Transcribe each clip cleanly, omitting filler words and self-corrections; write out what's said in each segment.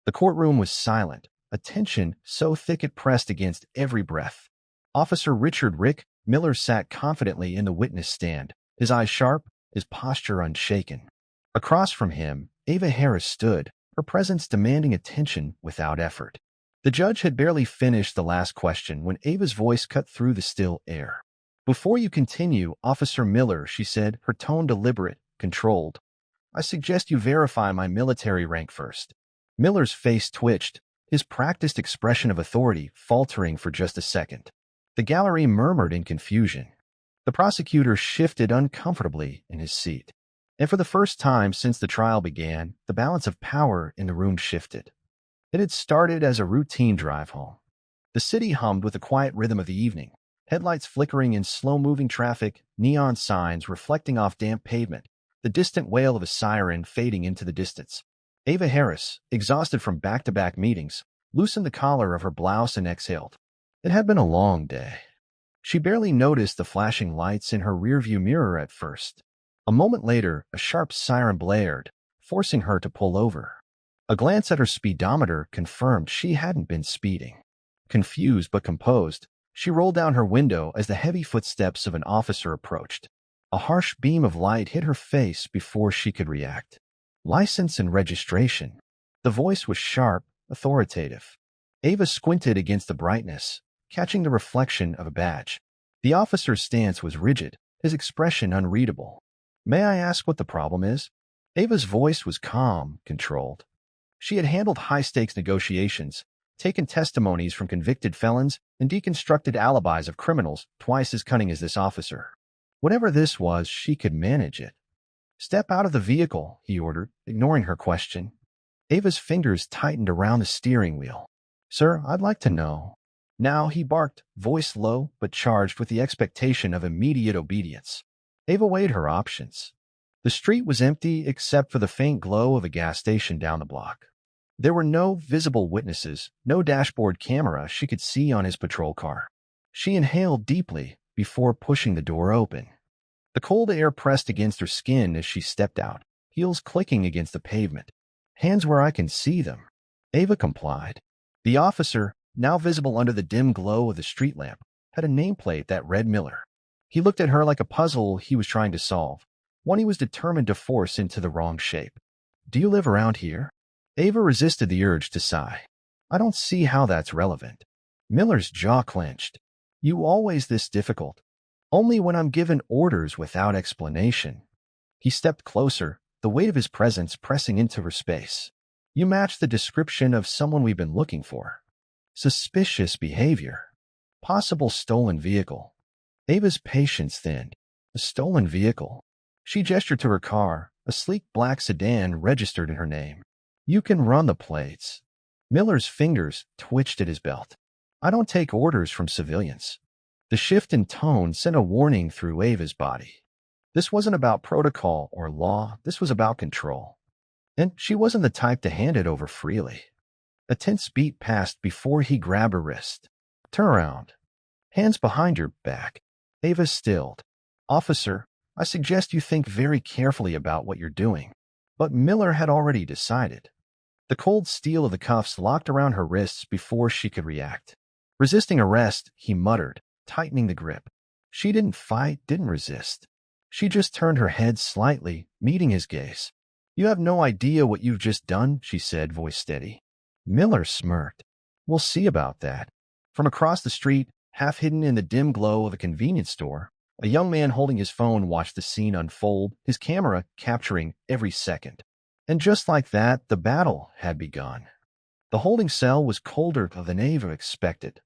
The courtroom was silent, a tension so thick it pressed against every breath. Officer Richard Rick Miller sat confidently in the witness stand, his eyes sharp, his posture unshaken. Across from him, Ava Harris stood, her presence demanding attention without effort. The judge had barely finished the last question when Ava's voice cut through the still air. "Before you continue, Officer Miller," she said, her tone deliberate, controlled, "I suggest you verify my military rank first." Miller's face twitched, his practiced expression of authority faltering for just a second. The gallery murmured in confusion. The prosecutor shifted uncomfortably in his seat. And for the first time since the trial began, the balance of power in the room shifted. It had started as a routine drive home. The city hummed with the quiet rhythm of the evening, headlights flickering in slow-moving traffic, neon signs reflecting off damp pavement, the distant wail of a siren fading into the distance. Ava Harris, exhausted from back-to-back meetings, loosened the collar of her blouse and exhaled. It had been a long day. She barely noticed the flashing lights in her rearview mirror at first. A moment later, a sharp siren blared, forcing her to pull over. A glance at her speedometer confirmed she hadn't been speeding. Confused but composed, she rolled down her window as the heavy footsteps of an officer approached. A harsh beam of light hit her face before she could react. "License and registration." The voice was sharp, authoritative. Ava squinted against the brightness, catching the reflection of a badge. The officer's stance was rigid, his expression unreadable. "May I ask what the problem is?" Ava's voice was calm, controlled. She had handled high-stakes negotiations, taken testimonies from convicted felons, and deconstructed alibis of criminals twice as cunning as this officer. Whatever this was, she could manage it. "Step out of the vehicle," he ordered, ignoring her question. Ava's fingers tightened around the steering wheel. "Sir, I'd like to know." "Now," he barked, voice low but charged with the expectation of immediate obedience. Ava weighed her options. The street was empty except for the faint glow of a gas station down the block. There were no visible witnesses, no dashboard camera she could see on his patrol car. She inhaled deeply before pushing the door open. The cold air pressed against her skin as she stepped out, heels clicking against the pavement. "Hands where I can see them." Ava complied. The officer, now visible under the dim glow of the street lamp, had a nameplate that read Miller. He looked at her like a puzzle he was trying to solve, one he was determined to force into the wrong shape. "Do you live around here?" Ava resisted the urge to sigh. "I don't see how that's relevant." Miller's jaw clenched. "You always this difficult?" "Only when I'm given orders without explanation." He stepped closer, the weight of his presence pressing into her space. "You match the description of someone we've been looking for." Suspicious behavior. Possible stolen vehicle. Ava's patience thinned. A stolen vehicle. She gestured to her car, a sleek black sedan registered in her name. "You can run the plates." Miller's fingers twitched at his belt. "I don't take orders from civilians." The shift in tone sent a warning through Ava's body. This wasn't about protocol or law, this was about control. And she wasn't the type to hand it over freely. A tense beat passed before he grabbed her wrist. "Turn around." Hands behind your back. Ava stilled. "Officer, I suggest you think very carefully about what you're doing." But Miller had already decided. The cold steel of the cuffs locked around her wrists before she could react. Resisting arrest, he muttered, tightening the grip. She didn't fight, didn't resist. She just turned her head slightly, meeting his gaze. "You have no idea what you've just done," she said, voice steady. Miller smirked. "We'll see about that." From across the street, half hidden in the dim glow of a convenience store, a young man holding his phone watched the scene unfold, his camera capturing every second. And just like that, the battle had begun. The holding cell was colder than Ava expected.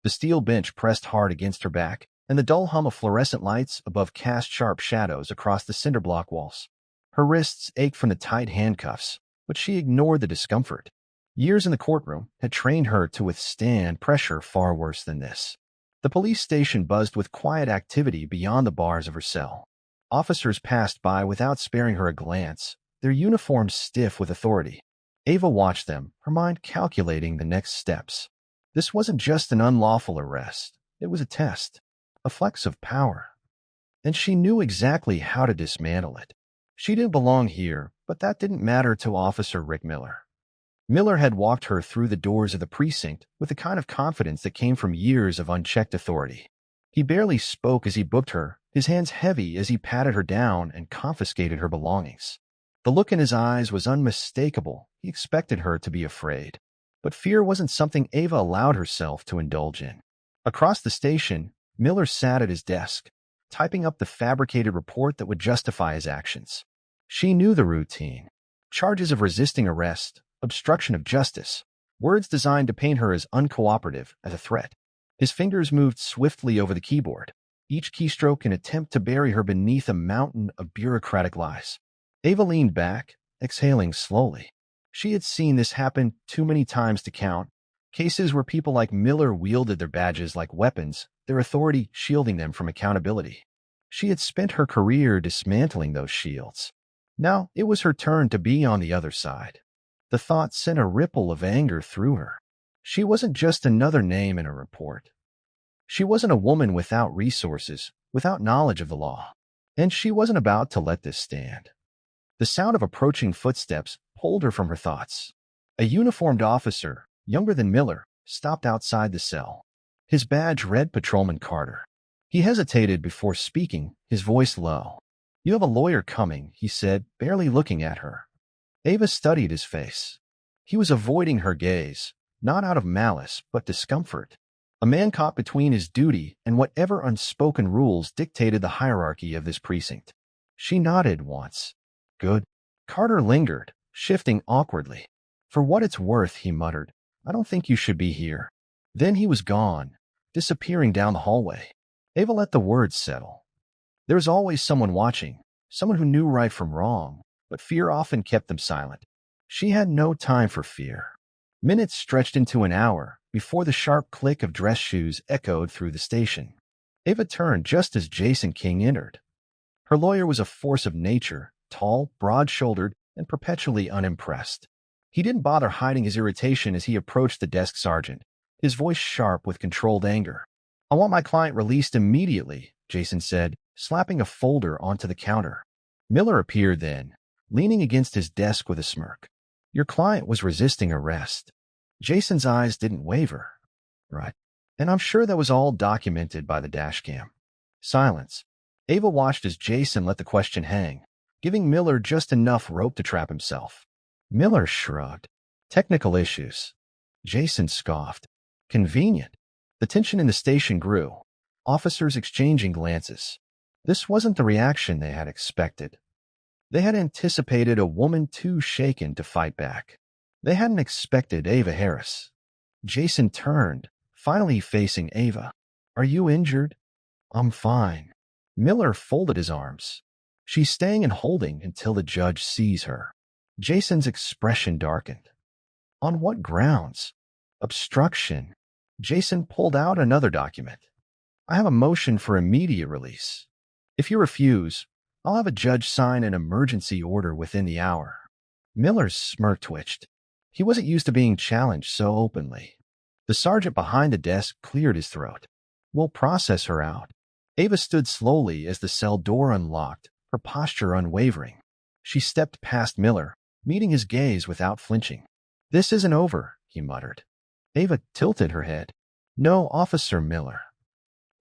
The steel bench pressed hard against her back, and the dull hum of fluorescent lights above cast sharp shadows across the cinder block walls. Her wrists ached from the tight handcuffs, but she ignored the discomfort. Years in the courtroom had trained her to withstand pressure far worse than this. The police station buzzed with quiet activity beyond the bars of her cell. Officers passed by without sparing her a glance, their uniforms stiff with authority. Ava watched them, her mind calculating the next steps. This wasn't just an unlawful arrest. It was a test, a flex of power. And she knew exactly how to dismantle it. She didn't belong here, but that didn't matter to Officer Rick Miller. Miller had walked her through the doors of the precinct with the kind of confidence that came from years of unchecked authority. He barely spoke as he booked her, his hands heavy as he patted her down and confiscated her belongings. The look in his eyes was unmistakable. He expected her to be afraid. But fear wasn't something Ava allowed herself to indulge in. Across the station, Miller sat at his desk, typing up the fabricated report that would justify his actions. She knew the routine. Charges of resisting arrest, obstruction of justice, words designed to paint her as uncooperative, as a threat. His fingers moved swiftly over the keyboard, each keystroke an attempt to bury her beneath a mountain of bureaucratic lies. Ava leaned back, exhaling slowly. She had seen this happen too many times to count, cases where people like Miller wielded their badges like weapons, their authority shielding them from accountability. She had spent her career dismantling those shields. Now it was her turn to be on the other side. The thought sent a ripple of anger through her. She wasn't just another name in a report. She wasn't a woman without resources, without knowledge of the law. And she wasn't about to let this stand. The sound of approaching footsteps pulled her from her thoughts. A uniformed officer, younger than Miller, stopped outside the cell. His badge read Patrolman Carter. He hesitated before speaking, his voice low. "You have a lawyer coming," he said, barely looking at her. Ava studied his face. He was avoiding her gaze, not out of malice, but discomfort. A man caught between his duty and whatever unspoken rules dictated the hierarchy of this precinct. She nodded once. "Good." Carter lingered, shifting awkwardly. "For what it's worth," he muttered, "I don't think you should be here." Then he was gone, disappearing down the hallway. Ava let the words settle. There was always someone watching, someone who knew right from wrong, but fear often kept them silent. She had no time for fear. Minutes stretched into an hour before the sharp click of dress shoes echoed through the station. Ava turned just as Jason King entered. Her lawyer was a force of nature, tall, broad-shouldered, and perpetually unimpressed. He didn't bother hiding his irritation as he approached the desk sergeant, his voice sharp with controlled anger. "I want my client released immediately," Jason said, slapping a folder onto the counter. Miller appeared then, leaning against his desk with a smirk. "Your client was resisting arrest." Jason's eyes didn't waver. "Right. And I'm sure that was all documented by the dashcam." Silence. Ava watched as Jason let the question hang, giving Miller just enough rope to trap himself. Miller shrugged. "Technical issues." Jason scoffed. "Convenient." The tension in the station grew, officers exchanging glances. This wasn't the reaction they had expected. They had anticipated a woman too shaken to fight back. They hadn't expected Ava Harris. Jason turned, finally facing Ava. "Are you injured?" "I'm fine." Miller folded his arms. "She's staying and holding until the judge sees her." Jason's expression darkened. "On what grounds?" "Obstruction." Jason pulled out another document. "I have a motion for immediate release. If you refuse, I'll have a judge sign an emergency order within the hour." Miller's smirk twitched. He wasn't used to being challenged so openly. The sergeant behind the desk cleared his throat. "We'll process her out." Ava stood slowly as the cell door unlocked, her posture unwavering. She stepped past Miller, meeting his gaze without flinching. "This isn't over," he muttered. Ava tilted her head. "No, Officer Miller.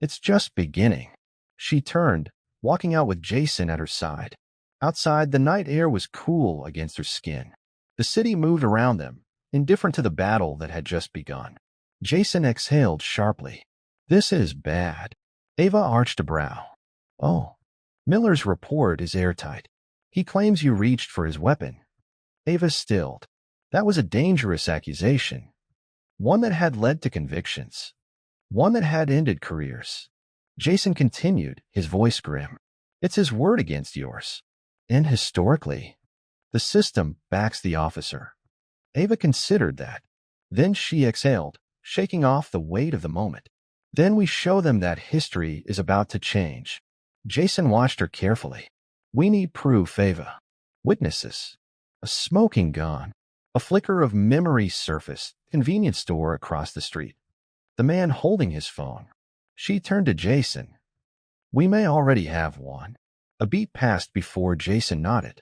It's just beginning." She turned, walking out with Jason at her side. Outside, the night air was cool against her skin. The city moved around them, indifferent to the battle that had just begun. Jason exhaled sharply. "This is bad." Ava arched a brow. "Oh." "Miller's report is airtight. He claims you reached for his weapon." Ava stilled. That was a dangerous accusation. One that had led to convictions. One that had ended careers. Jason continued, his voice grim. "It's his word against yours. And historically, the system backs the officer." Ava considered that. Then she exhaled, shaking off the weight of the moment. "Then we show them that history is about to change." Jason watched her carefully. "We need proof, Ava. Witnesses. A smoking gun. A flicker of memory surfaced. Convenience store across the street. The man holding his phone." She turned to Jason. "We may already have one." A beat passed before Jason nodded.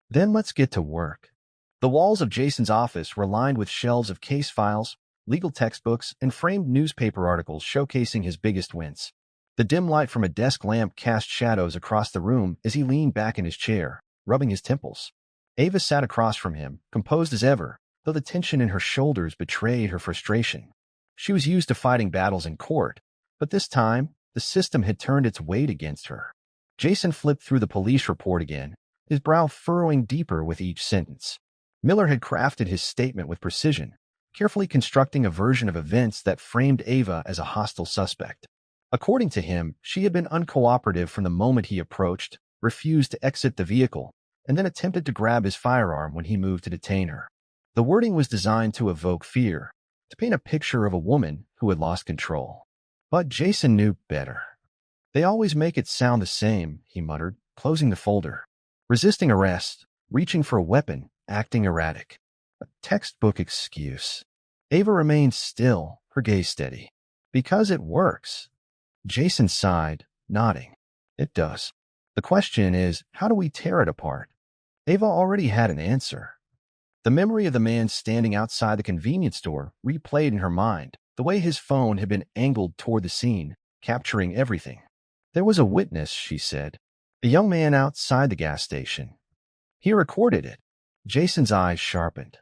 "Then let's get to work." The walls of Jason's office were lined with shelves of case files, legal textbooks, and framed newspaper articles showcasing his biggest wins. The dim light from a desk lamp cast shadows across the room as he leaned back in his chair, rubbing his temples. Ava sat across from him, composed as ever, though the tension in her shoulders betrayed her frustration. She was used to fighting battles in court, but this time, the system had turned its weight against her. Jason flipped through the police report again, his brow furrowing deeper with each sentence. Miller had crafted his statement with precision, carefully constructing a version of events that framed Ava as a hostile suspect. According to him, she had been uncooperative from the moment he approached, refused to exit the vehicle, and then attempted to grab his firearm when he moved to detain her. The wording was designed to evoke fear, to paint a picture of a woman who had lost control. But Jason knew better. They always make it sound the same, he muttered, closing the folder. Resisting arrest, reaching for a weapon, acting erratic. A textbook excuse. Ava remained still, her gaze steady. Because it works. Jason sighed, nodding. It does. The question is, how do we tear it apart? Ava already had an answer. The memory of the man standing outside the convenience store replayed in her mind, the way his phone had been angled toward the scene, capturing everything. There was a witness, she said. A young man outside the gas station. He recorded it. Jason's eyes sharpened.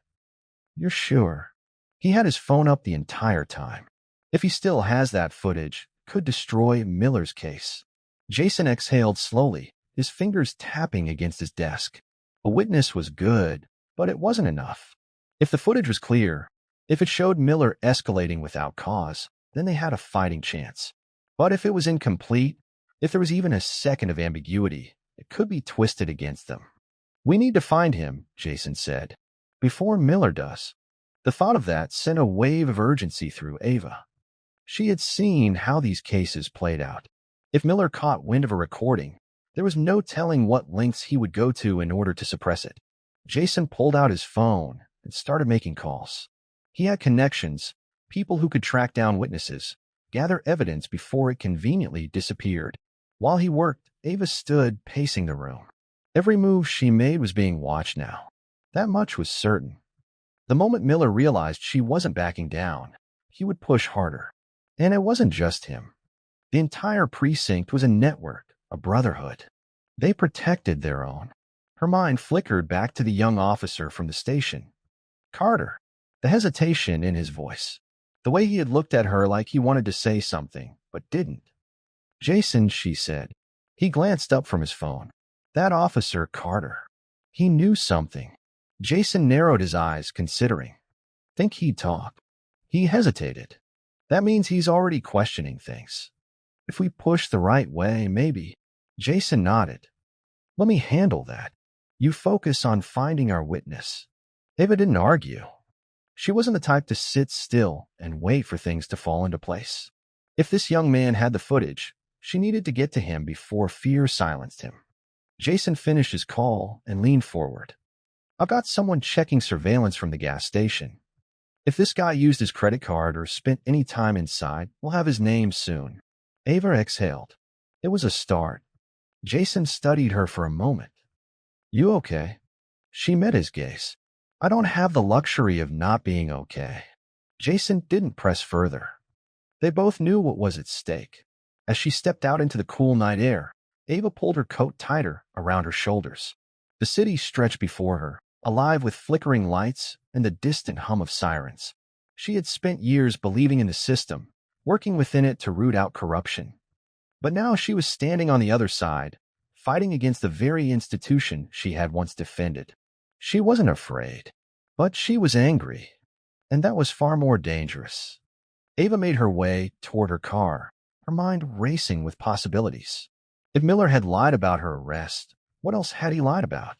You're sure? He had his phone up the entire time. If he still has that footage, could destroy Miller's case. Jason exhaled slowly, his fingers tapping against his desk. A witness was good, but it wasn't enough. If the footage was clear, if it showed Miller escalating without cause, then they had a fighting chance. But if it was incomplete, if there was even a second of ambiguity, it could be twisted against them. We need to find him, Jason said, before Miller does. The thought of that sent a wave of urgency through Ava. She had seen how these cases played out. If Miller caught wind of a recording, there was no telling what lengths he would go to in order to suppress it. Jason pulled out his phone and started making calls. He had connections, people who could track down witnesses, gather evidence before it conveniently disappeared. While he worked, Ava stood pacing the room. Every move she made was being watched now. That much was certain. The moment Miller realized she wasn't backing down, he would push harder. And it wasn't just him. The entire precinct was a network, a brotherhood. They protected their own. Her mind flickered back to the young officer from the station. Carter. The hesitation in his voice. The way he had looked at her like he wanted to say something, but didn't. Jason, she said. He glanced up from his phone. That officer, Carter. He knew something. Jason narrowed his eyes, considering. Think he'd talk. He hesitated. That means he's already questioning things. If we push the right way, maybe. Jason nodded. Let me handle that. You focus on finding our witness. Ava didn't argue. She wasn't the type to sit still and wait for things to fall into place. If this young man had the footage, she needed to get to him before fear silenced him. Jason finished his call and leaned forward. I've got someone checking surveillance from the gas station. If this guy used his credit card or spent any time inside, we'll have his name soon. Ava exhaled. It was a start. Jason studied her for a moment. You okay? She met his gaze. I don't have the luxury of not being okay. Jason didn't press further. They both knew what was at stake. As she stepped out into the cool night air, Ava pulled her coat tighter around her shoulders. The city stretched before her, alive with flickering lights and the distant hum of sirens. She had spent years believing in the system, working within it to root out corruption. But now she was standing on the other side, fighting against the very institution she had once defended. She wasn't afraid, but she was angry, and that was far more dangerous. Ava made her way toward her car, her mind racing with possibilities. If Miller had lied about her arrest, what else had he lied about?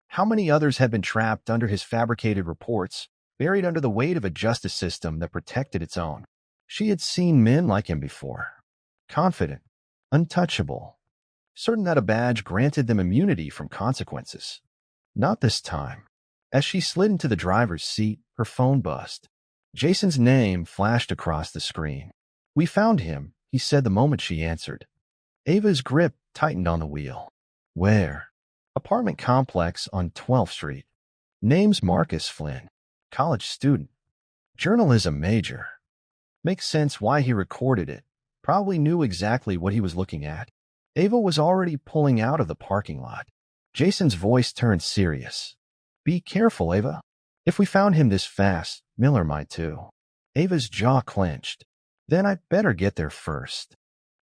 How many others had been trapped under his fabricated reports, buried under the weight of a justice system that protected its own? She had seen men like him before. Confident, untouchable, certain that a badge granted them immunity from consequences. Not this time. As she slid into the driver's seat, her phone buzzed. Jason's name flashed across the screen. We found him, he said the moment she answered. Ava's grip tightened on the wheel. Where? Apartment complex on 12th Street. Name's Marcus Flynn. College student. Journalism major. Makes sense why he recorded it. Probably knew exactly what he was looking at. Ava was already pulling out of the parking lot. Jason's voice turned serious. Be careful, Ava. If we found him this fast, Miller might too. Ava's jaw clenched. Then I'd better get there first.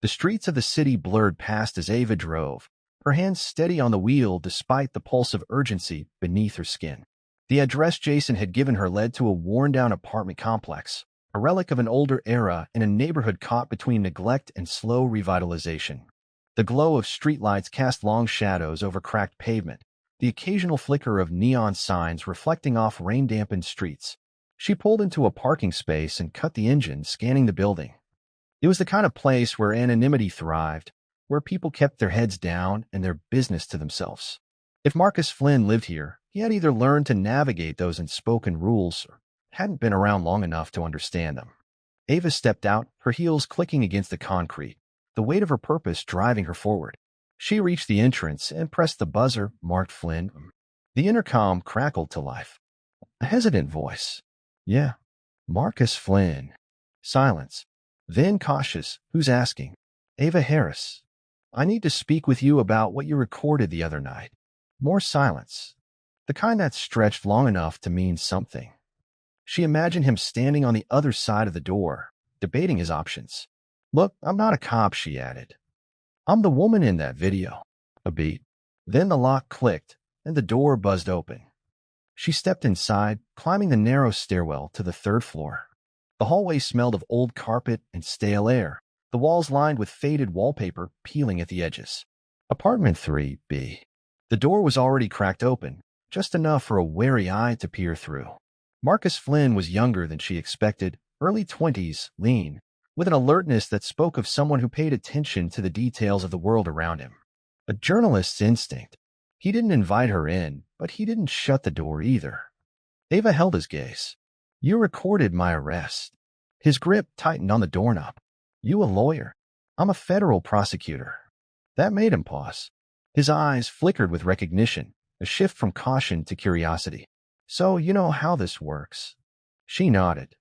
The streets of the city blurred past as Ava drove, her hands steady on the wheel despite the pulse of urgency beneath her skin. The address Jason had given her led to a worn-down apartment complex, a relic of an older era in a neighborhood caught between neglect and slow revitalization. The glow of streetlights cast long shadows over cracked pavement, the occasional flicker of neon signs reflecting off rain-dampened streets. She pulled into a parking space and cut the engine, scanning the building. It was the kind of place where anonymity thrived, where people kept their heads down and their business to themselves. If Marcus Flynn lived here, he had either learned to navigate those unspoken rules or hadn't been around long enough to understand them. Ava stepped out, her heels clicking against the concrete, the weight of her purpose driving her forward. She reached the entrance and pressed the buzzer marked Flynn. The intercom crackled to life. A hesitant voice. Yeah, Marcus Flynn. Silence. Then cautious. Who's asking? Ava Harris. I need to speak with you about what you recorded the other night. More silence. The kind that stretched long enough to mean something. She imagined him standing on the other side of the door, debating his options. Look, I'm not a cop, she added. I'm the woman in that video. A beat. Then the lock clicked, and the door buzzed open. She stepped inside, climbing the narrow stairwell to the third floor. The hallway smelled of old carpet and stale air, the walls lined with faded wallpaper peeling at the edges. Apartment 3B. The door was already cracked open, just enough for a wary eye to peer through. Marcus Flynn was younger than she expected, early 20s, lean, with an alertness that spoke of someone who paid attention to the details of the world around him. A journalist's instinct. He didn't invite her in, but he didn't shut the door either. Ava held his gaze. You recorded my arrest. His grip tightened on the doorknob. You a lawyer? I'm a federal prosecutor. That made him pause. His eyes flickered with recognition, a shift from caution to curiosity. So you know how this works? She nodded.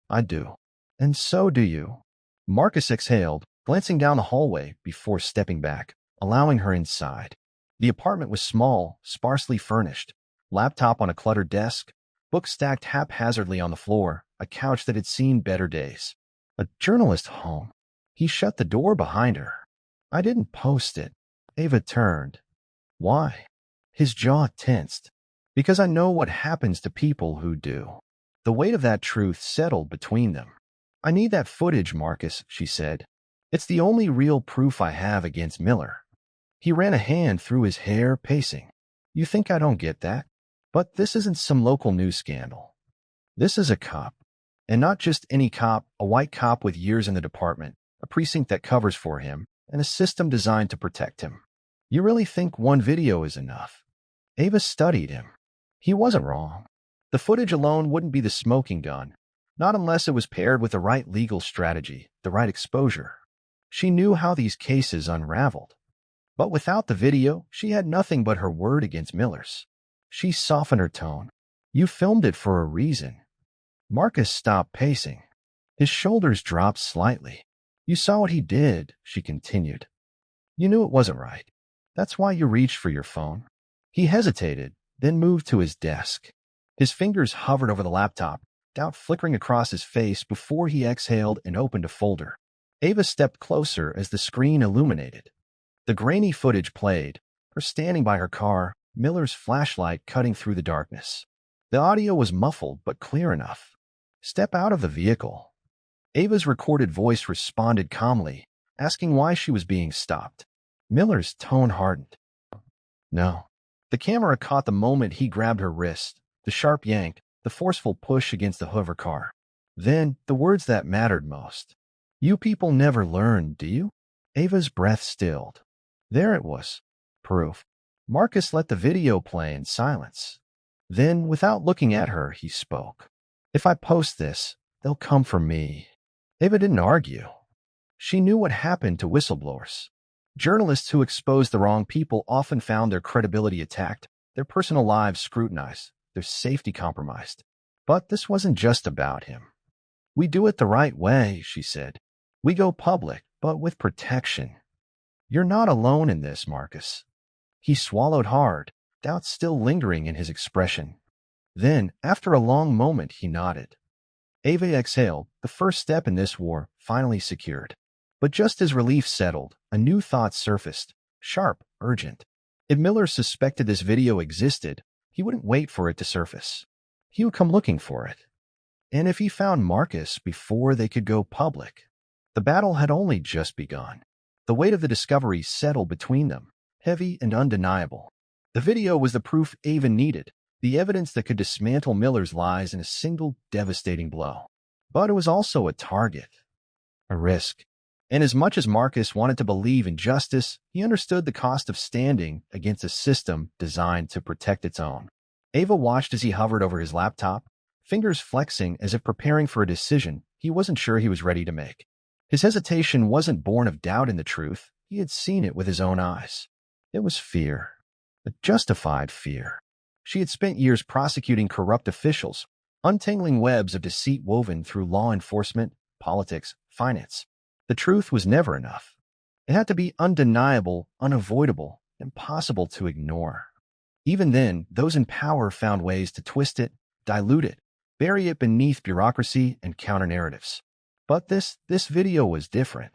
I do. And so do you. Marcus exhaled, glancing down the hallway before stepping back, allowing her inside. The apartment was small, sparsely furnished. Laptop on a cluttered desk, books stacked haphazardly on the floor, a couch that had seen better days. A journalist home. He shut the door behind her. I didn't post it. Ava turned. Why? His jaw tensed. Because I know what happens to people who do. The weight of that truth settled between them. I need that footage, Marcus, she said. It's the only real proof I have against Miller. He ran a hand through his hair, pacing. You think I don't get that? But this isn't some local news scandal. This is a cop. And not just any cop, a white cop with years in the department, a precinct that covers for him, and a system designed to protect him. You really think one video is enough? Ava studied him. He wasn't wrong. The footage alone wouldn't be the smoking gun, not unless it was paired with the right legal strategy, the right exposure. She knew how these cases unraveled. But without the video, she had nothing but her word against Miller's. She softened her tone. You filmed it for a reason. Marcus stopped pacing. His shoulders dropped slightly. You saw what he did, she continued. You knew it wasn't right. That's why you reached for your phone. He hesitated, then moved to his desk. His fingers hovered over the laptop, doubt flickering across his face before he exhaled and opened a folder. Ava stepped closer as the screen illuminated. The grainy footage played, her standing by her car, Miller's flashlight cutting through the darkness. The audio was muffled but clear enough. Step out of the vehicle. Ava's recorded voice responded calmly, asking why she was being stopped. Miller's tone hardened. No. The camera caught the moment he grabbed her wrist, the sharp yank, the forceful push against the hood of her car. Then, the words that mattered most. You people never learn, do you? Ava's breath stilled. There it was. Proof. Marcus let the video play in silence. Then, without looking at her, he spoke. If I post this, they'll come for me. Ava didn't argue. She knew what happened to whistleblowers. Journalists who exposed the wrong people often found their credibility attacked, their personal lives scrutinized, their their safety compromised. But this wasn't just about him. We do it the right way, she said. We go public, but with protection. You're not alone in this, Marcus. He swallowed hard, doubt still lingering in his expression. Then, after a long moment, he nodded. Ava exhaled, the first step in this war finally secured. But just as relief settled, a new thought surfaced, sharp, urgent. If Miller suspected this video existed, he wouldn't wait for it to surface. He would come looking for it. And if he found Marcus before they could go public, the battle had only just begun. The weight of the discovery settled between them, heavy and undeniable. The video was the proof Ava needed, the evidence that could dismantle Miller's lies in a single devastating blow. But it was also a target, a risk. And as much as Marcus wanted to believe in justice, he understood the cost of standing against a system designed to protect its own. Ava watched as he hovered over his laptop, fingers flexing as if preparing for a decision he wasn't sure he was ready to make. His hesitation wasn't born of doubt in the truth. He had seen it with his own eyes. It was fear, a justified fear. She had spent years prosecuting corrupt officials, untangling webs of deceit woven through law enforcement, politics, finance. The truth was never enough. It had to be undeniable, unavoidable, impossible to ignore. Even then, those in power found ways to twist it, dilute it, bury it beneath bureaucracy and counter-narratives. But this video was different.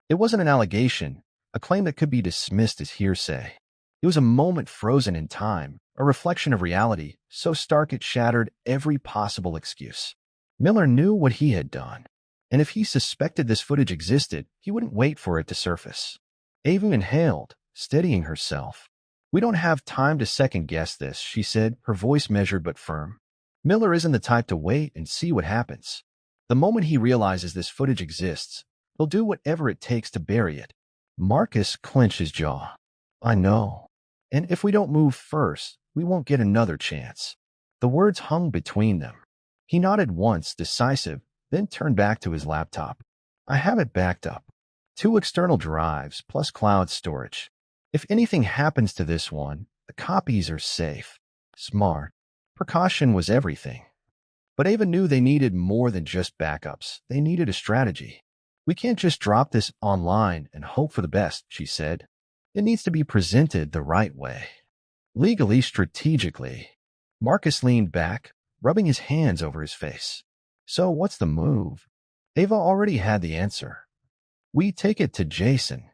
It wasn't an allegation, a claim that could be dismissed as hearsay. It was a moment frozen in time, a reflection of reality, so stark it shattered every possible excuse. Miller knew what he had done, and if he suspected this footage existed, he wouldn't wait for it to surface. Ava inhaled, steadying herself. We don't have time to second-guess this, she said, her voice measured but firm. Miller isn't the type to wait and see what happens. The moment he realizes this footage exists, he'll do whatever it takes to bury it. Marcus clenched his jaw. I know. And if we don't move first, we won't get another chance. The words hung between them. He nodded once, decisive, then turned back to his laptop. I have it backed up. 2 external drives plus cloud storage. If anything happens to this one, the copies are safe. Smart. Precaution was everything. But Ava knew they needed more than just backups. They needed a strategy. We can't just drop this online and hope for the best, she said. It needs to be presented the right way. Legally, strategically. Marcus leaned back, rubbing his hands over his face. So what's the move? Ava already had the answer. We take it to Jason.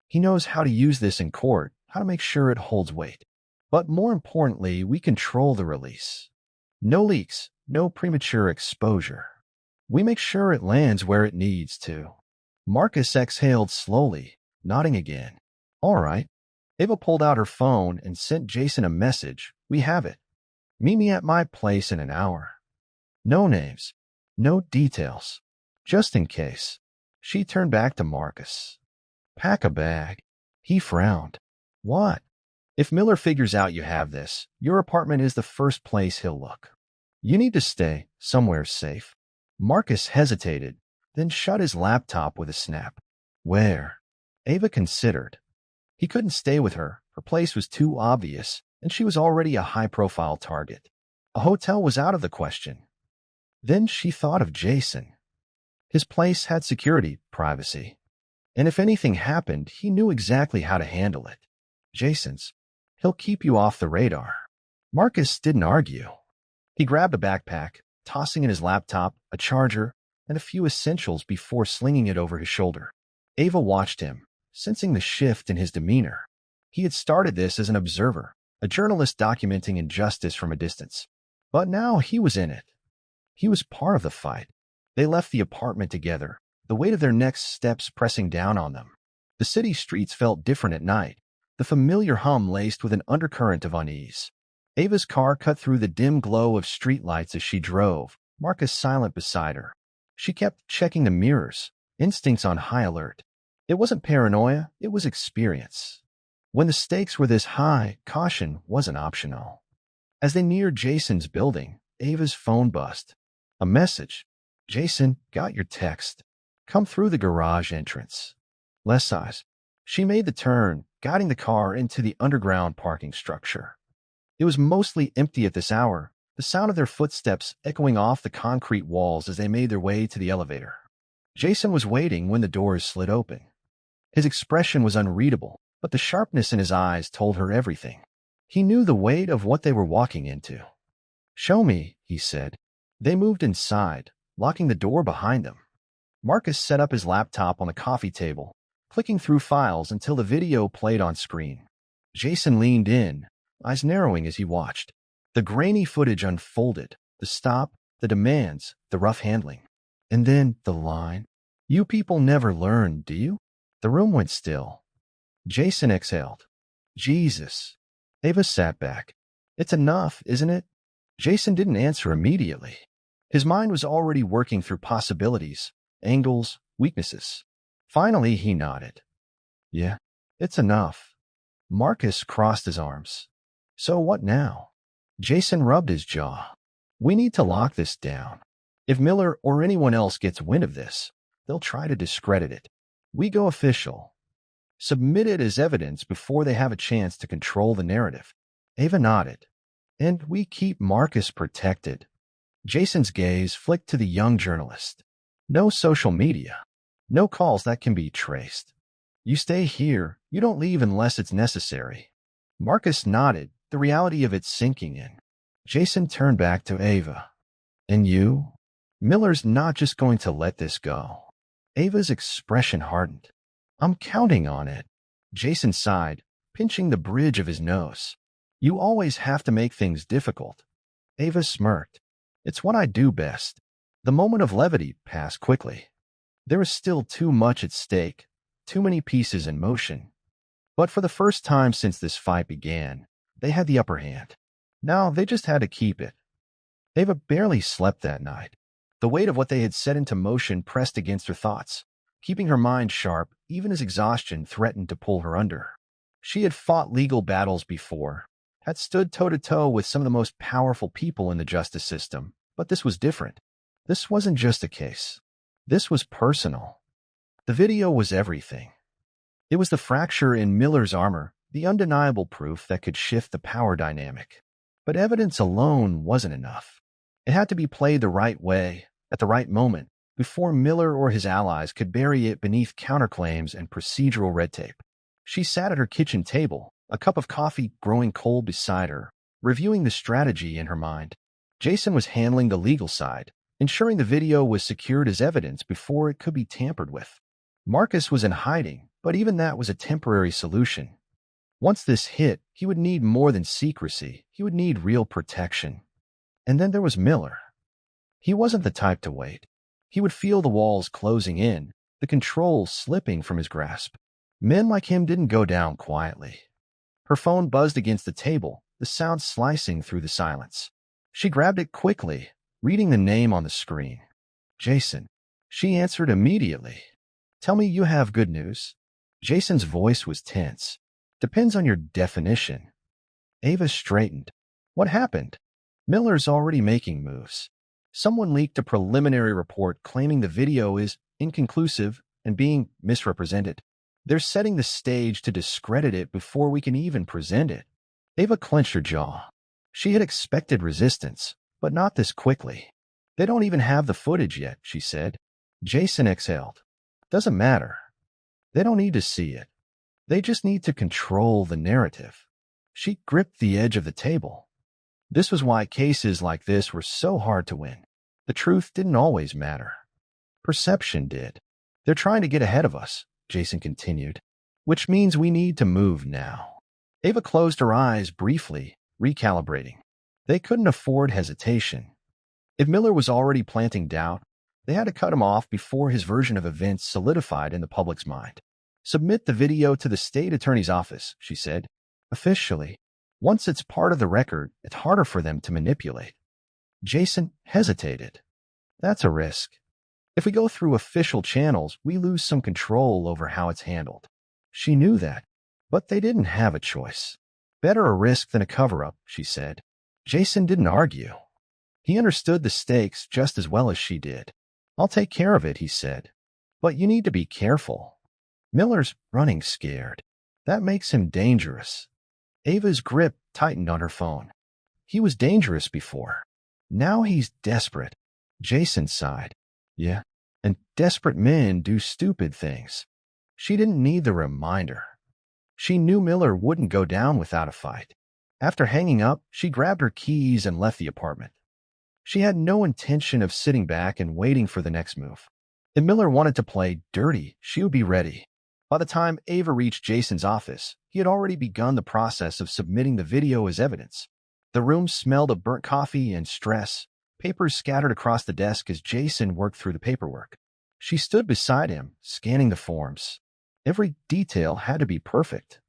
He knows how to use this in court, how to make sure it holds weight. But more importantly, we control the release. No leaks, no premature exposure. We make sure it lands where it needs to. Marcus exhaled slowly, nodding again. All right. Ava pulled out her phone and sent Jason a message. We have it. Meet me at my place in an hour. No names. No details. Just in case. She turned back to Marcus. Pack a bag. He frowned. What? If Miller figures out you have this, your apartment is the first place he'll look. You need to stay somewhere safe. Marcus hesitated, then shut his laptop with a snap. Where? Ava considered. He couldn't stay with her. Her place was too obvious, and she was already a high-profile target. A hotel was out of the question. Then she thought of Jason. His place had security, privacy. And if anything happened, he knew exactly how to handle it. Jason's. He'll keep you off the radar. Marcus didn't argue. He grabbed a backpack, tossing in his laptop, a charger, and a few essentials before slinging it over his shoulder. Ava watched him, sensing the shift in his demeanor. He had started this as an observer, a journalist documenting injustice from a distance. But now he was in it. He was part of the fight. They left the apartment together, the weight of their next steps pressing down on them. The city streets felt different at night, the familiar hum laced with an undercurrent of unease. Ava's car cut through the dim glow of streetlights as she drove, Marcus silent beside her. She kept checking the mirrors, instincts on high alert. It wasn't paranoia, it was experience. When the stakes were this high, caution wasn't optional. As they neared Jason's building, Ava's phone buzzed. A message. Jason, got your text. Come through the garage entrance. Less size. She made the turn, guiding the car into the underground parking structure. It was mostly empty at this hour, the sound of their footsteps echoing off the concrete walls as they made their way to the elevator. Jason was waiting when the doors slid open. His expression was unreadable, but the sharpness in his eyes told her everything. He knew the weight of what they were walking into. "Show me," he said. They moved inside, locking the door behind them. Marcus set up his laptop on the coffee table, clicking through files until the video played on screen. Jason leaned in, eyes narrowing as he watched. The grainy footage unfolded, the stop, the demands, the rough handling. And then the line. "You people never learn, do you?" The room went still. Jason exhaled. "Jesus." Ava sat back. "It's enough, isn't it?" Jason didn't answer immediately. His mind was already working through possibilities, angles, weaknesses. Finally, he nodded. "Yeah, it's enough." Marcus crossed his arms. "So what now?" Jason rubbed his jaw. "We need to lock this down. If Miller or anyone else gets wind of this, they'll try to discredit it. We go official. Submit it as evidence before they have a chance to control the narrative." Ava nodded. "And we keep Marcus protected." Jason's gaze flicked to the young journalist. "No social media. No calls that can be traced. You stay here. You don't leave unless it's necessary." Marcus nodded, the reality of it sinking in. Jason turned back to Ava. "And you? Miller's not just going to let this go." Ava's expression hardened. "I'm counting on it." Jason sighed, pinching the bridge of his nose. "You always have to make things difficult." Ava smirked. "It's what I do best." The moment of levity passed quickly. There was still too much at stake, too many pieces in motion. But for the first time since this fight began, they had the upper hand. Now they just had to keep it. Ava barely slept that night. The weight of what they had set into motion pressed against her thoughts, keeping her mind sharp even as exhaustion threatened to pull her under. She had fought legal battles before, had stood toe-to-toe with some of the most powerful people in the justice system, but this was different. This wasn't just a case. This was personal. The video was everything. It was the fracture in Miller's armor, the undeniable proof that could shift the power dynamic. But evidence alone wasn't enough. It had to be played the right way, at the right moment, before Miller or his allies could bury it beneath counterclaims and procedural red tape. She sat at her kitchen table, a cup of coffee growing cold beside her, reviewing the strategy in her mind. Jason was handling the legal side, ensuring the video was secured as evidence before it could be tampered with. Marcus was in hiding, but even that was a temporary solution. Once this hit, he would need more than secrecy. He would need real protection. And then there was Miller. He wasn't the type to wait. He would feel the walls closing in, the control slipping from his grasp. Men like him didn't go down quietly. Her phone buzzed against the table, the sound slicing through the silence. She grabbed it quickly, reading the name on the screen. "Jason." She answered immediately. "Tell me you have good news." Jason's voice was tense. "Depends on your definition." Ava straightened. "What happened?" "Miller's already making moves. Someone leaked a preliminary report claiming the video is inconclusive and being misrepresented. They're setting the stage to discredit it before we can even present it." Ava clenched her jaw. She had expected resistance, but not this quickly. "They don't even have the footage yet," she said. Jason exhaled. "Doesn't matter. They don't need to see it. They just need to control the narrative." She gripped the edge of the table. This was why cases like this were so hard to win. The truth didn't always matter. Perception did. "They're trying to get ahead of us," Jason continued, "which means we need to move now." Ava closed her eyes briefly, recalibrating. They couldn't afford hesitation. If Miller was already planting doubt, they had to cut him off before his version of events solidified in the public's mind. "Submit the video to the state attorney's office," she said. "Officially. Once it's part of the record, it's harder for them to manipulate." Jason hesitated. "That's a risk. If we go through official channels, we lose some control over how it's handled." She knew that, but they didn't have a choice. "Better a risk than a cover-up," she said. Jason didn't argue. He understood the stakes just as well as she did. "I'll take care of it," he said. "But you need to be careful. Miller's running scared. That makes him dangerous." Ava's grip tightened on her phone. He was dangerous before. Now he's desperate. Jason sighed. Yeah, and desperate men do stupid things. She didn't need the reminder. She knew Miller wouldn't go down without a fight. After hanging up, she grabbed her keys and left the apartment. She had no intention of sitting back and waiting for the next move. If Miller wanted to play dirty, she would be ready. By the time Ava reached Jason's office, he had already begun the process of submitting the video as evidence. The room smelled of burnt coffee and stress, papers scattered across the desk as Jason worked through the paperwork. She stood beside him, scanning the forms. Every detail had to be perfect.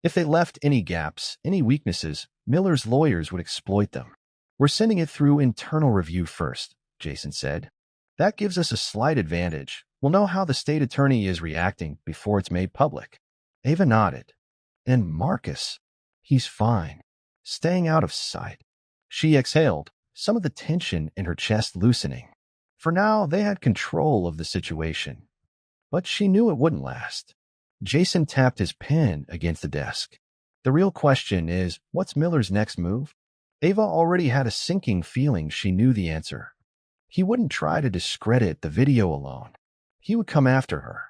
If they left any gaps, any weaknesses, Miller's lawyers would exploit them. We're sending it through internal review first, Jason said. That gives us a slight advantage. We'll know how the state attorney is reacting before it's made public. Ava nodded. And Marcus, he's fine, staying out of sight. She exhaled, some of the tension in her chest loosening. For now, they had control of the situation. But she knew it wouldn't last. Jason tapped his pen against the desk. The real question is, what's Miller's next move? Ava already had a sinking feeling she knew the answer. He wouldn't try to discredit the video alone. He would come after her.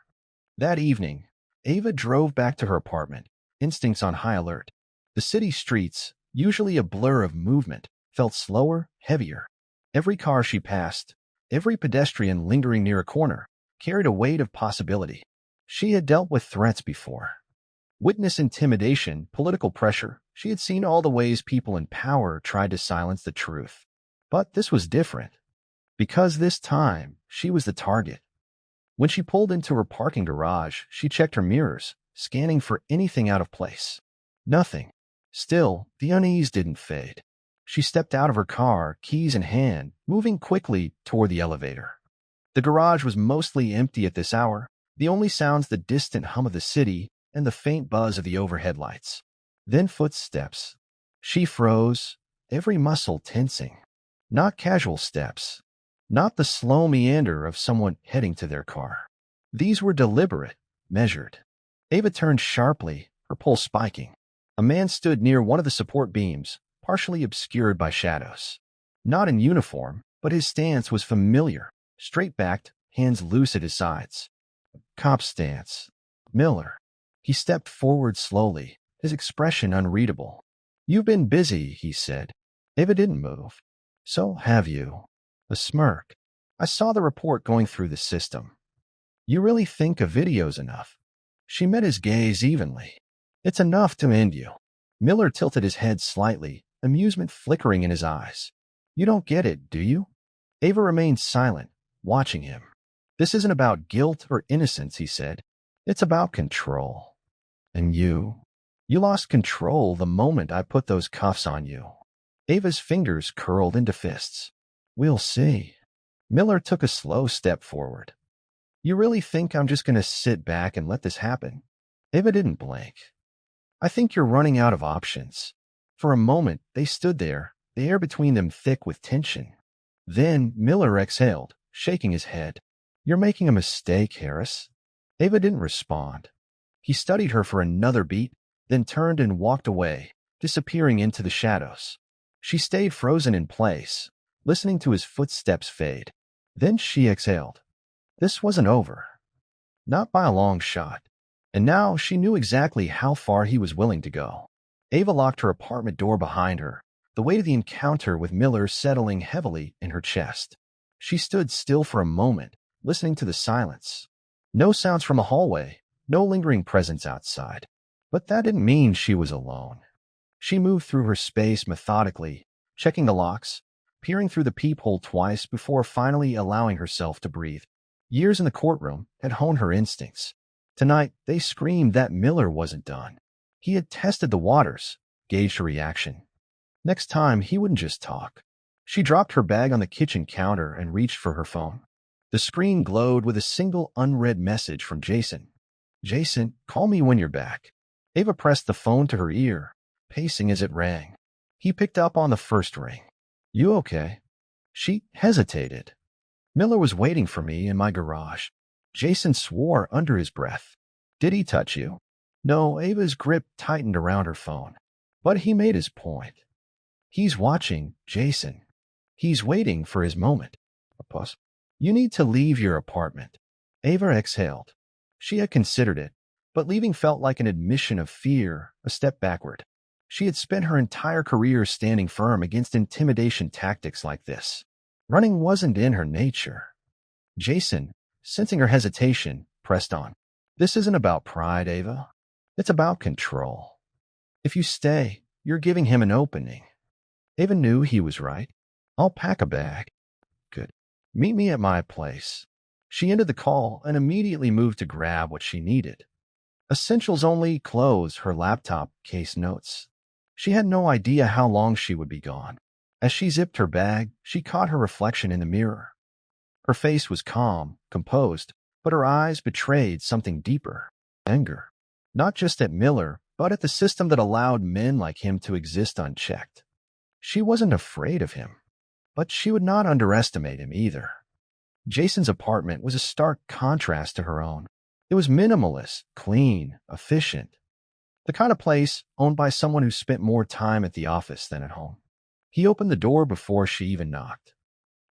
That evening, Ava drove back to her apartment, instincts on high alert. The city streets, usually a blur of movement, felt slower, heavier. Every car she passed, every pedestrian lingering near a corner, carried a weight of possibility. She had dealt with threats before. Witness intimidation, political pressure. She had seen all the ways people in power tried to silence the truth. But this was different. Because this time, she was the target. When she pulled into her parking garage, she checked her mirrors, scanning for anything out of place. Nothing. Still, the unease didn't fade. She stepped out of her car, keys in hand, moving quickly toward the elevator. The garage was mostly empty at this hour, the only sounds the distant hum of the city and the faint buzz of the overhead lights. Then footsteps. She froze, every muscle tensing. Not casual steps. Not the slow meander of someone heading to their car. These were deliberate, measured. Ava turned sharply, her pulse spiking. A man stood near one of the support beams, partially obscured by shadows. Not in uniform, but his stance was familiar, straight-backed, hands loose at his sides. Cop stance. Miller. He stepped forward slowly, his expression unreadable. You've been busy, he said. Ava didn't move. So have you. A smirk. I saw the report going through the system. You really think a video's enough? She met his gaze evenly. It's enough to end you. Miller tilted his head slightly, amusement flickering in his eyes. You don't get it, do you? Ava remained silent, watching him. This isn't about guilt or innocence, he said. It's about control. And you lost control the moment I put those cuffs on you. Ava's fingers curled into fists. We'll see. Miller took a slow step forward. You really think I'm just going to sit back and let this happen? Ava didn't blink. I think you're running out of options. For a moment, they stood there, the air between them thick with tension. Then Miller exhaled, shaking his head. You're making a mistake, Harris. Ava didn't respond. He studied her for another beat, then turned and walked away, disappearing into the shadows. She stayed frozen in place, listening to his footsteps fade. Then she exhaled. This wasn't over. Not by a long shot. And now she knew exactly how far he was willing to go. Ava locked her apartment door behind her, the weight of the encounter with Miller settling heavily in her chest. She stood still for a moment, listening to the silence. No sounds from a hallway, no lingering presence outside. But that didn't mean she was alone. She moved through her space methodically, checking the locks, peering through the peephole twice before finally allowing herself to breathe. Years in the courtroom had honed her instincts. Tonight, they screamed that Miller wasn't done. He had tested the waters, gauged her reaction. Next time, he wouldn't just talk. She dropped her bag on the kitchen counter and reached for her phone. The screen glowed with a single unread message from Jason. Jason, call me when you're back. Ava pressed the phone to her ear, pacing as it rang. He picked up on the first ring. You okay? She hesitated. Miller was waiting for me in my garage. Jason swore under his breath. Did he touch you? No, Ava's grip tightened around her phone. But he made his point. He's watching Jason. He's waiting for his moment. A pause. You need to leave your apartment. Ava exhaled. She had considered it, but leaving felt like an admission of fear, a step backward. She had spent her entire career standing firm against intimidation tactics like this. Running wasn't in her nature. Jason, sensing her hesitation, pressed on. This isn't about pride, Ava. It's about control. If you stay, you're giving him an opening. Ava knew he was right. I'll pack a bag. Good. Meet me at my place. She ended the call and immediately moved to grab what she needed. Essentials only: clothes, her laptop, case notes. She had no idea how long she would be gone. As she zipped her bag, she caught her reflection in the mirror. Her face was calm, composed, but her eyes betrayed something deeper: anger. Not just at Miller, but at the system that allowed men like him to exist unchecked. She wasn't afraid of him, but she would not underestimate him either. Jason's apartment was a stark contrast to her own. It was minimalist, clean, efficient. The kind of place owned by someone who spent more time at the office than at home. He opened the door before she even knocked.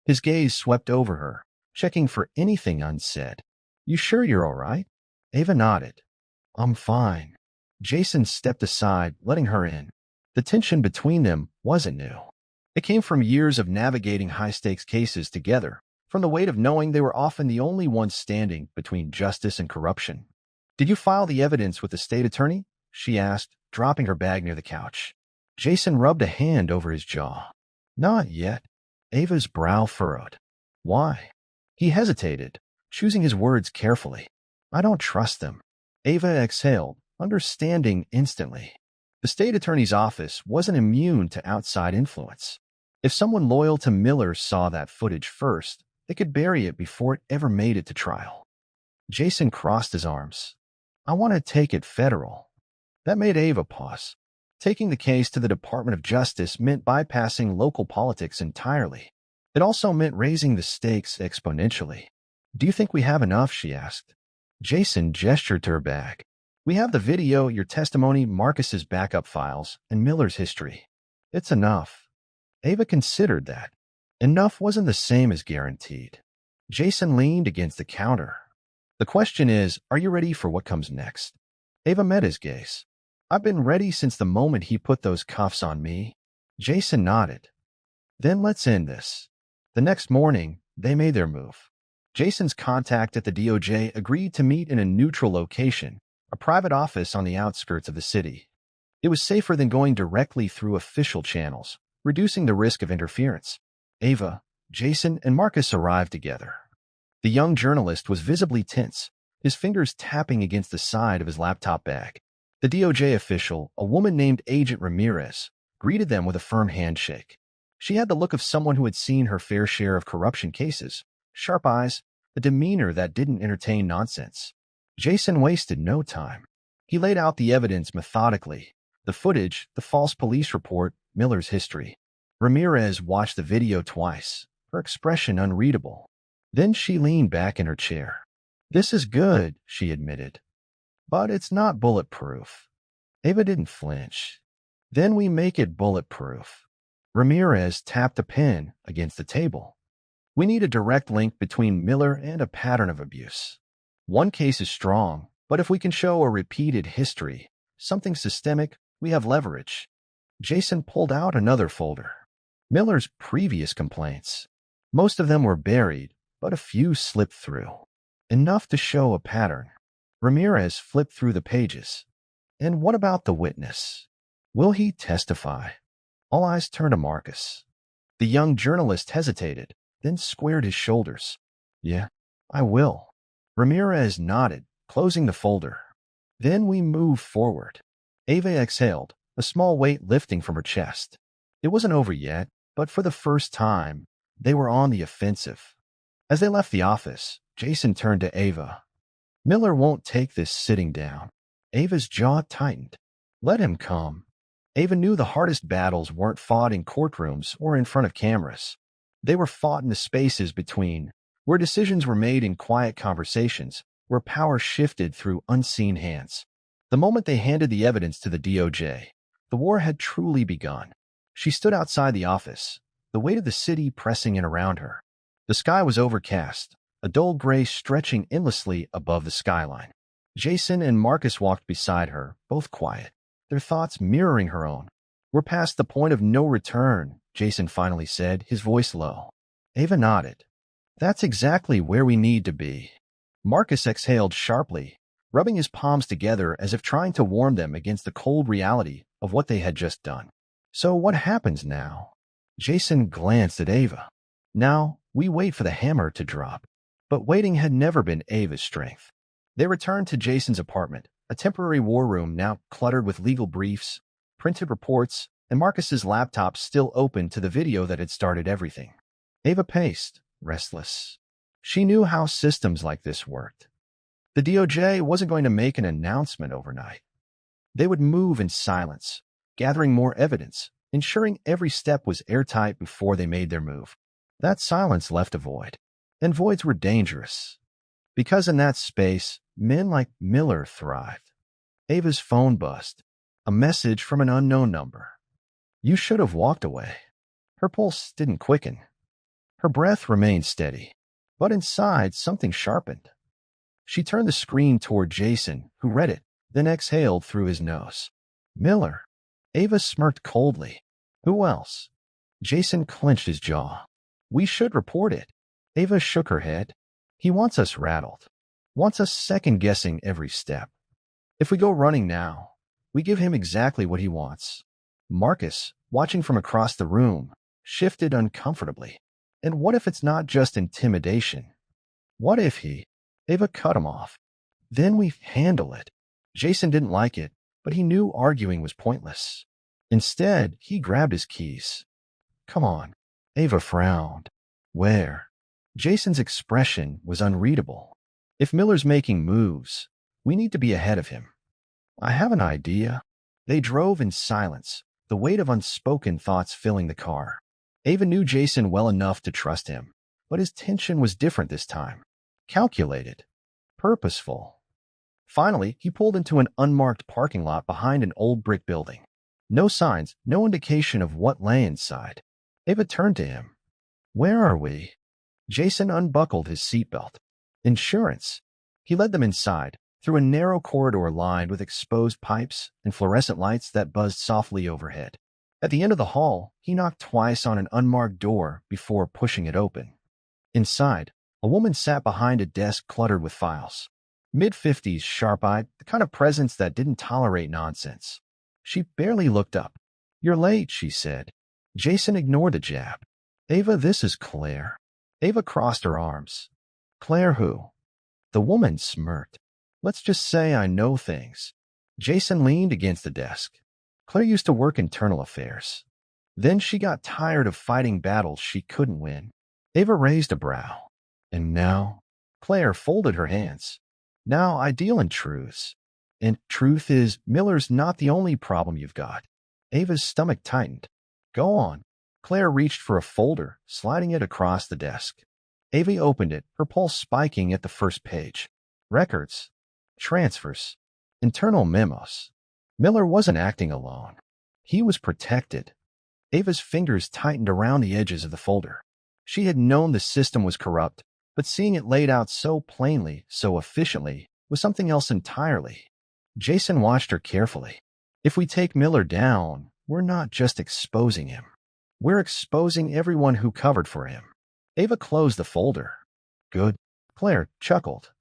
His gaze swept over her, checking for anything unsaid. You sure you're all right? Ava nodded. I'm fine. Jason stepped aside, letting her in. The tension between them wasn't new. It came from years of navigating high-stakes cases together, from the weight of knowing they were often the only ones standing between justice and corruption. Did you file the evidence with the state attorney? She asked, dropping her bag near the couch. Jason rubbed a hand over his jaw. Not yet. Ava's brow furrowed. Why? He hesitated, choosing his words carefully. I don't trust them. Ava exhaled, understanding instantly. The state attorney's office wasn't immune to outside influence. If someone loyal to Miller saw that footage first, they could bury it before it ever made it to trial. Jason crossed his arms. I want to take it federal. That made Ava pause. Taking the case to the Department of Justice meant bypassing local politics entirely. It also meant raising the stakes exponentially. Do you think we have enough? She asked. Jason gestured to her bag. We have the video, your testimony, Marcus's backup files, and Miller's history. It's enough. Ava considered that. Enough wasn't the same as guaranteed. Jason leaned against the counter. The question is, are you ready for what comes next? Ava met his gaze. I've been ready since the moment he put those cuffs on me. Jason nodded. Then let's end this. The next morning, they made their move. Jason's contact at the DOJ agreed to meet in a neutral location, a private office on the outskirts of the city. It was safer than going directly through official channels, reducing the risk of interference. Ava, Jason, and Marcus arrived together. The young journalist was visibly tense, his fingers tapping against the side of his laptop bag. The DOJ official, a woman named Agent Ramirez, greeted them with a firm handshake. She had the look of someone who had seen her fair share of corruption cases, sharp eyes, a demeanor that didn't entertain nonsense. Jason wasted no time. He laid out the evidence methodically: the footage, the false police report, Miller's history. Ramirez watched the video twice, her expression unreadable. Then she leaned back in her chair. This is good, she admitted. But it's not bulletproof. Ava didn't flinch. Then we make it bulletproof. Ramirez tapped a pen against the table. We need a direct link between Miller and a pattern of abuse. One case is strong, but if we can show a repeated history, something systemic, we have leverage. Jason pulled out another folder. Miller's previous complaints. Most of them were buried, but a few slipped through. Enough to show a pattern. Ramirez flipped through the pages. And what about the witness? Will he testify? All eyes turned to Marcus. The young journalist hesitated, then squared his shoulders. Yeah, I will. Ramirez nodded, closing the folder. Then we moved forward. Ava exhaled, a small weight lifting from her chest. It wasn't over yet, but for the first time, they were on the offensive. As they left the office, Jason turned to Ava. Miller won't take this sitting down. Ava's jaw tightened. Let him come. Ava knew the hardest battles weren't fought in courtrooms or in front of cameras. They were fought in the spaces between, where decisions were made in quiet conversations, where power shifted through unseen hands. The moment they handed the evidence to the DOJ, The war had truly begun. She stood outside the office, the weight of the city pressing in around her. The sky was overcast, a dull gray stretching endlessly above the skyline. Jason and Marcus walked beside her, both quiet, their thoughts mirroring her own. "We're past the point of no return," Jason finally said, his voice low. Ava nodded. "That's exactly where we need to be." Marcus exhaled sharply, rubbing his palms together as if trying to warm them against the cold reality of what they had just done. "So what happens now?" Jason glanced at Ava. "Now, we wait for the hammer to drop." But waiting had never been Ava's strength. They returned to Jason's apartment, a temporary war room now cluttered with legal briefs, printed reports, and Marcus's laptop still open to the video that had started everything. Ava paced, restless. She knew how systems like this worked. The DOJ wasn't going to make an announcement overnight. They would move in silence, gathering more evidence, ensuring every step was airtight before they made their move. That silence left a void, and voids were dangerous. Because in that space, men like Miller thrived. Ava's phone buzzed, a message from an unknown number. "You should have walked away." Her pulse didn't quicken. Her breath remained steady, but inside something sharpened. She turned the screen toward Jason, who read it, then exhaled through his nose. "Miller." Ava smirked coldly. "Who else?" Jason clenched his jaw. "We should report it." Ava shook her head. "He wants us rattled. Wants us second-guessing every step. If we go running now, we give him exactly what he wants." Marcus, watching from across the room, shifted uncomfortably. "And what if it's not just intimidation? What if he—" Ava cut him off. "Then we handle it." Jason didn't like it, but he knew arguing was pointless. Instead, he grabbed his keys. "Come on." Ava frowned. "Where?" Jason's expression was unreadable. "If Miller's making moves, we need to be ahead of him." "I have an idea." They drove in silence, the weight of unspoken thoughts filling the car. Ava knew Jason well enough to trust him, but his tension was different this time. Calculated. Purposeful. Finally, he pulled into an unmarked parking lot behind an old brick building. No signs, no indication of what lay inside. Ava turned to him. "Where are we?" Jason unbuckled his seatbelt. "Insurance." He led them inside, through a narrow corridor lined with exposed pipes and fluorescent lights that buzzed softly overhead. At the end of the hall, he knocked twice on an unmarked door before pushing it open. Inside, a woman sat behind a desk cluttered with files. Mid-50s, sharp-eyed, the kind of presence that didn't tolerate nonsense. She barely looked up. "You're late," she said. Jason ignored the jab. "Ava, this is Claire." Ava crossed her arms. "Claire who?" The woman smirked. "Let's just say I know things." Jason leaned against the desk. "Claire used to work internal affairs. Then she got tired of fighting battles she couldn't win." Ava raised a brow. "And now?" Claire folded her hands. "Now I deal in truths. And truth is, Miller's not the only problem you've got." Ava's stomach tightened. "Go on." Claire reached for a folder, sliding it across the desk. Ava opened it, her pulse spiking at the first page. Records. Transfers. Internal memos. Miller wasn't acting alone. He was protected. Ava's fingers tightened around the edges of the folder. She had known the system was corrupt, but seeing it laid out so plainly, so efficiently, was something else entirely. Jason watched her carefully. "If we take Miller down, we're not just exposing him. We're exposing everyone who covered for him." Ava closed the folder. "Good." Claire chuckled.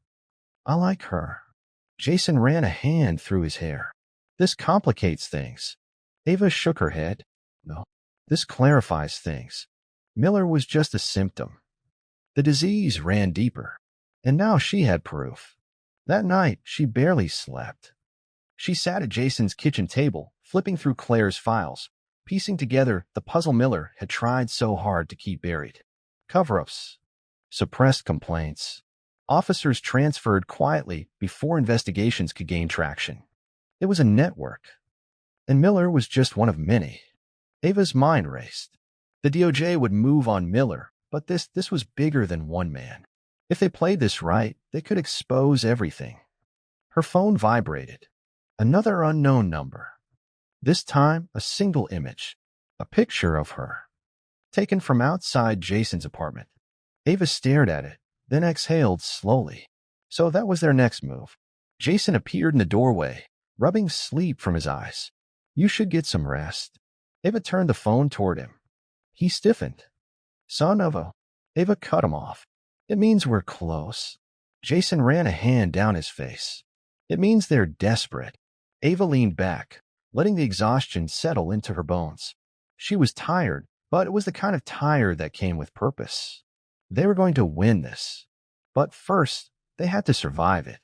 "I like her." Jason ran a hand through his hair. "This complicates things." Ava shook her head. "No, this clarifies things. Miller was just a symptom. The disease ran deeper, and now she had proof." That night, she barely slept. She sat at Jason's kitchen table, flipping through Claire's files, piecing together the puzzle Miller had tried so hard to keep buried. Cover-ups. Suppressed complaints. Officers transferred quietly before investigations could gain traction. It was a network. And Miller was just one of many. Ava's mind raced. The DOJ would move on Miller, but this was bigger than one man. If they played this right, they could expose everything. Her phone vibrated. Another unknown number. This time, a single image, a picture of her, taken from outside Jason's apartment. Ava stared at it, then exhaled slowly. So that was their next move. Jason appeared in the doorway, rubbing sleep from his eyes. You should get some rest. Ava turned the phone toward him. He stiffened. Son of a... Ava cut him off. It means we're close. Jason ran a hand down his face. It means they're desperate. Ava leaned back, letting the exhaustion settle into her bones. She was tired, but it was the kind of tired that came with purpose. They were going to win this. But first, they had to survive it.